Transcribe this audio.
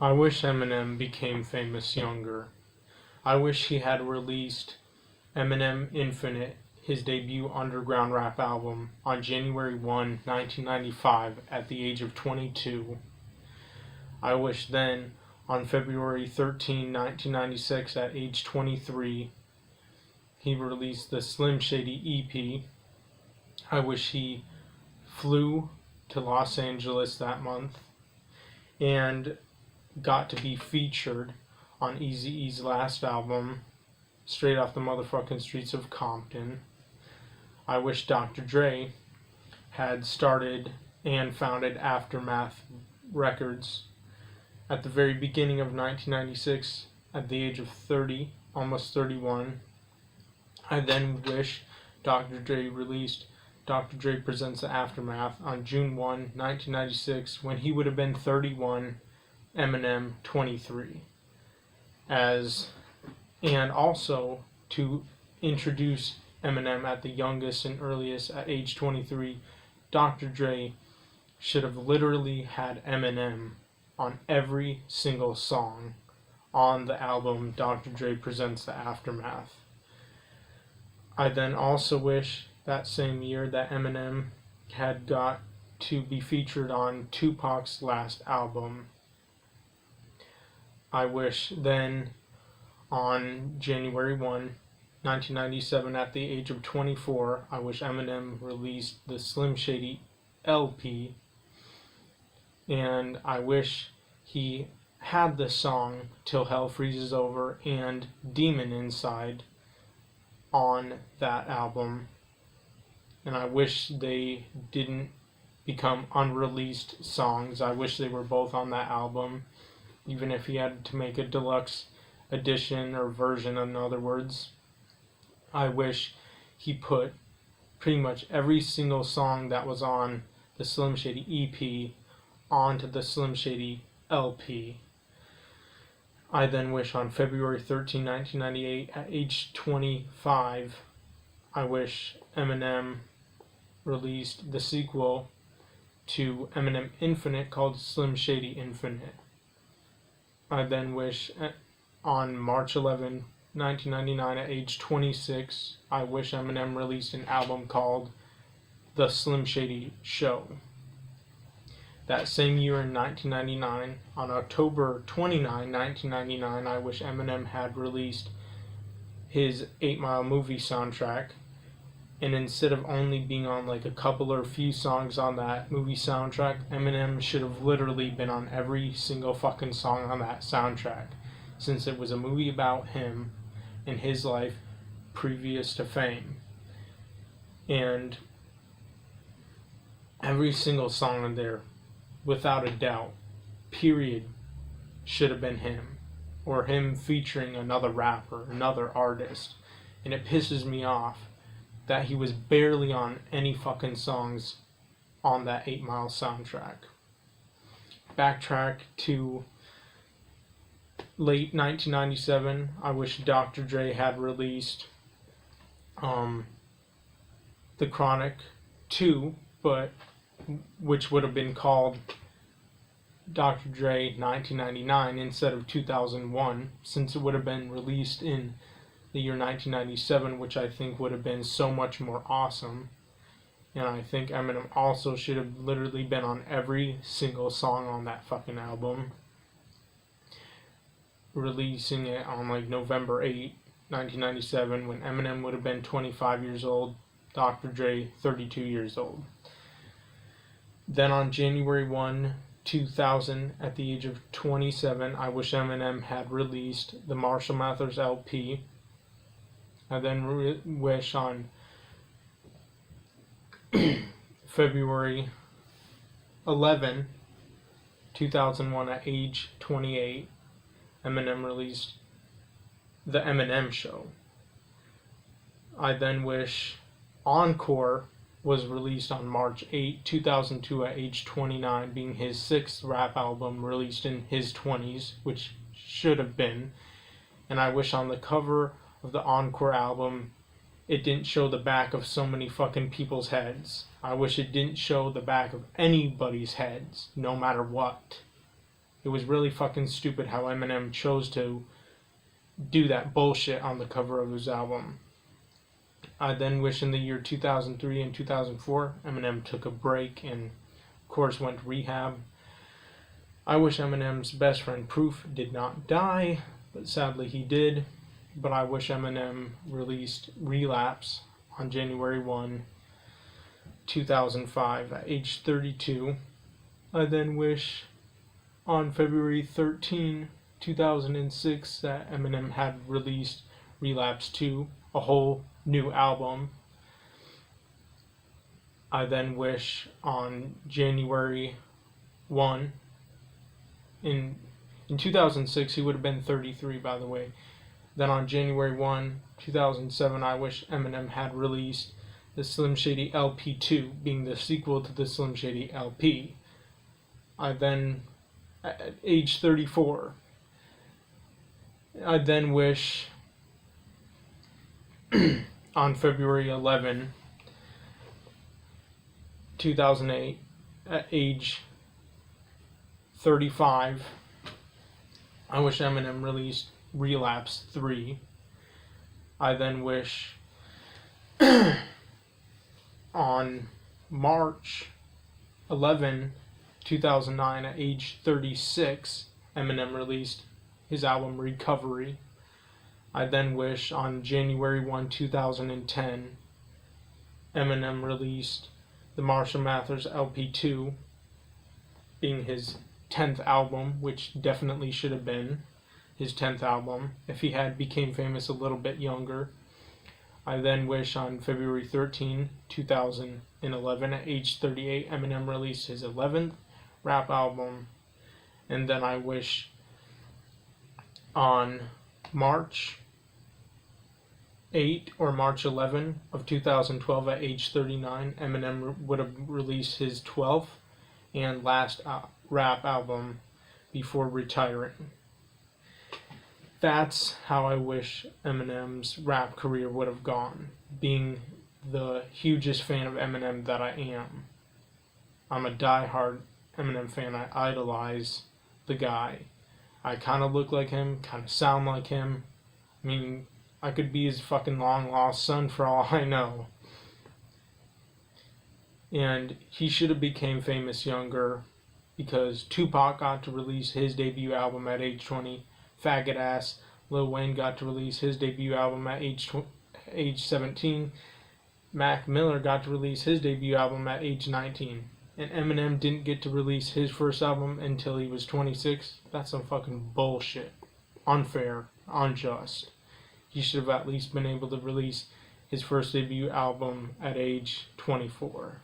I wish Eminem became famous younger. I wish he had released Eminem Infinite, his debut underground rap album, on January 1, 1995, at the age of 22. I wish then, on February 13, 1996, at age 23, he released the Slim Shady EP. I wish he flew to Los Angeles that month and got to be featured on Eazy-E's last album, Straight Off the Motherfucking Streets of Compton. I wish Dr. Dre had started and founded Aftermath Records at the very beginning of 1996 at the age of 30, almost 31. I then wish Dr. Dre released Dr. Dre Presents the Aftermath on June 1, 1996, when he would have been 31, Eminem 23. And also to introduce Eminem at the youngest and earliest at age 23, Dr. Dre should have literally had Eminem on every single song on the album Dr. Dre Presents the Aftermath. I then also wish that same year that Eminem had got to be featured on Tupac's last album. I wish then on January 1, 1997, at the age of 24, I wish Eminem released the Slim Shady LP, and I wish he had the song Till Hell Freezes Over and Demon Inside on that album, and I wish they didn't become unreleased songs. I wish they were both on that album, even if he had to make a deluxe edition or version, in other words. I wish he put pretty much every single song that was on the Slim Shady EP onto the Slim Shady LP. I then wish on February 13, 1998, at age 25, I wish Eminem released the sequel to Eminem Infinite called Slim Shady Infinite. I then wish on March 11, 1999, at age 26, I wish Eminem released an album called The Slim Shady Show. That same year in 1999, on October 29, 1999, I wish Eminem had released his 8 Mile movie soundtrack, and instead of only being on like a couple or a few songs on that movie soundtrack, Eminem should have literally been on every single fucking song on that soundtrack, since it was a movie about him and his life previous to fame. And every single song in there, without a doubt, period, should have been him, or him featuring another rapper, another artist. And it pisses me off that he was barely on any fucking songs on that 8 Mile soundtrack. Backtrack to late 1997, I wish Dr. Dre had released The Chronic 2, but which would have been called Dr. Dre 1999 instead of 2001, since it would have been released in the year 1997, which I think would have been so much more awesome. And I think Eminem also should have literally been on every single song on that fucking album, releasing it on like November 8, 1997, when Eminem would have been 25 years old, Dr. Dre 32 years old. Then on January 1, 2000, at the age of 27, I wish Eminem had released the Marshall Mathers LP. I then wish on February 11, 2001, at age 28, Eminem released The Eminem Show. I then wish Encore was released on March 8, 2002, at age 29, being his 6th rap album released in his 20s, which should have been. And I wish on the cover of the Encore album, it didn't show the back of so many fucking people's heads. I wish it didn't show the back of anybody's heads, no matter what. It was really fucking stupid how Eminem chose to do that bullshit on the cover of his album. I then wish in the year 2003 and 2004, Eminem took a break and, of course, went to rehab. I wish Eminem's best friend Proof did not die, but sadly he did. But I wish Eminem released Relapse on January 1, 2005 at age 32. I then wish on February 13, 2006 that Eminem had released Relapse 2, a whole new album. I then wish on January 1, in 2006 he would have been 33, by the way. Then on January 1, 2007, I wish Eminem had released the Slim Shady LP 2, being the sequel to the Slim Shady LP. I then, at age 34, I then wish on February 11, 2008, at age 35, I wish Eminem released Relapse 3. I then wish on March 11, 2009, at age 36, Eminem released his album Recovery. I then wish on January 1, 2010, Eminem released the Marshall Mathers LP 2, being his 10th album, which definitely should have been his 10th album if he had became famous a little bit younger. I then wish on February 13, 2011, at age 38, Eminem released his 11th rap album. And then I wish on March 8 or March 11 of 2012 at age 39, Eminem would have released his 12th and last rap album before retiring. That's how I wish Eminem's rap career would have gone, being the hugest fan of Eminem that I am. I'm a die-hard Eminem fan. I idolize the guy. I kind of look like him, kind of sound like him. I mean, I could be his fucking long-lost son for all I know. And he should have became famous younger, because Tupac got to release his debut album at age 20. Faggot ass Lil Wayne got to release his debut album at age 17. Mac Miller got to release his debut album at age 19. And Eminem didn't get to release his first album until he was 26. That's some fucking bullshit. Unfair. Unjust. He should have at least been able to release his first debut album at age 24.